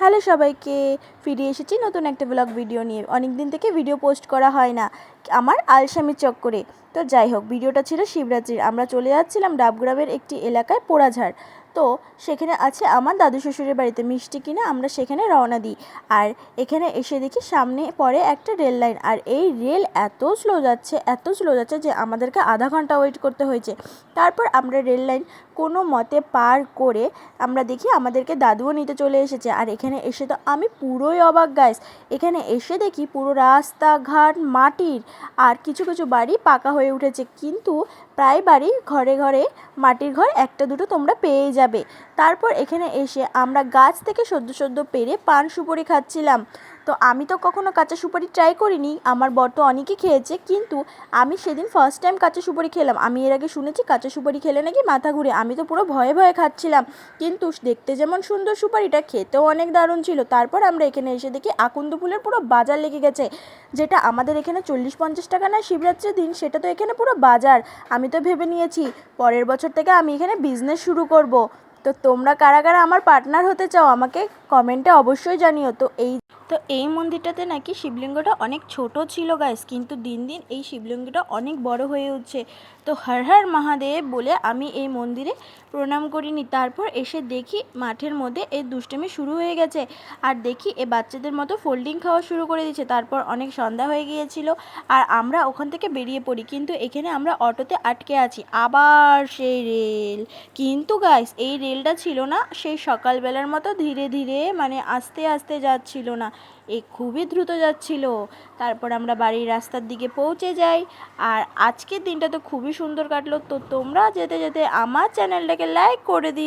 Hello সবাইকে, ফিরে এসেছি নতুন একটা ব্লগ ভিডিও নিয়ে। অনেক দিন থেকে ভিডিও পোস্ট করা হয় না আমার আলসামির চক্করে। তো যাই হোক, ভিডিওটা ছিল শিবরাত্রির। আমরা চলে যাচ্ছিলাম ডাবগ্রামের একটি এলাকায় পোড়াঝাড়। তো সেখানে আছে আমার দাদু শ্বশুরের বাড়িতে মিষ্টি কিনে আমরা সেখানে রওনা দিই। আর এখানে এসে দেখি সামনে পড়ে একটা রেল লাইন, আর এই রেল এত স্লো যাচ্ছে যে আমাদেরকে আধা ঘন্টা ওয়েট করতে হয়েছে। তারপর আমরা রেল লাইন কোনো মতে পার করে আমরা দেখি আমাদেরকে দাদুও নিতে চলে এসেছে। আর এখানে এসে তো আমি পুরোই অবাক গাইস। এখানে এসে দেখি পুরো রাস্তাঘাট মাটির, আর কিছু কিছু বাড়ি পাকা হয়ে উঠেছে, কিন্তু প্রায় বাড়ি ঘরে ঘরে মাটির ঘর একটা দুটো তোমরা পেয়ে যাবে। তারপর এখানে এসে আমরা গাছ থেকে সদ্য পেরে পান সুপারি খাচ্ছিলাম। তো আমি তো কখনো কাঁচা সুপারি ট্রাই করিনি, আমার বর তো অনেকেই খেয়েছে, কিন্তু আমি সেদিন ফার্স্ট টাইম কাঁচা সুপারি খেলাম। আমি এর আগে শুনেছি কাঁচা সুপারি খেলে নাকি মাথা ঘুরে, আমি তো পুরো ভয়ে ভয়ে খাচ্ছিলাম। কিন্তু দেখতে যেমন সুন্দর সুপারিটা, খেতেও অনেক দারুণ ছিল। তারপর আমরা এখানে এসে দেখি আকন্দ ফুলের পুরো বাজার লেগে গেছে, যেটা আমাদের এখানে 40-50 টাকা না শিবরাত্রির দিন, সেটা তো এখানে পুরো বাজার। আমি তো ভেবে নিয়েছি পরের বছর থেকে আমি এখানে বিজনেস শুরু করব। তো তোমরা কারা কারা আমার পার্টনার হতে চাও আমাকে কমেন্টে অবশ্যই জানিও। তো এই মন্দিরটাতে নাকি শিবলিঙ্গটা অনেক ছোট ছিল গাইস, কিন্তু দিন দিন এই শিবলিঙ্গটা অনেক বড় হয়ে উঠছে। তো হর হর মহাদেব বলে আমি এই মন্দিরে প্রণাম করিনি। তারপর এসে দেখি মাঠের মধ্যে এই দুষ্টুমি শুরু হয়ে গেছে, আর দেখি এ বাচ্চাদের মতো ফোল্ডিং খাওয়া শুরু করে দিয়েছে। তারপর অনেক সন্ধ্যা হয়ে গিয়েছিল আর আমরা ওখান থেকে বেরিয়ে পড়ি, কিন্তু এখানে আমরা অটোতে আটকে আছি। আবার সেই রেল, কিন্তু গাইস এই রেলটা ছিল না সেই সকালবেলার মতো ধীরে ধীরে, মানে আস্তে আস্তে যাচ্ছিল না, খুবই দ্রুত যাচ্ছিল। তারপর আমরা বাড়ির রাস্তার দিকে পৌঁছে যাই। আর আজকের দিনটা তো খুবই সুন্দর কাটলো। তো তোমরা যেতে যেতে আমার চ্যানেলটাকে লাইক করে দিও।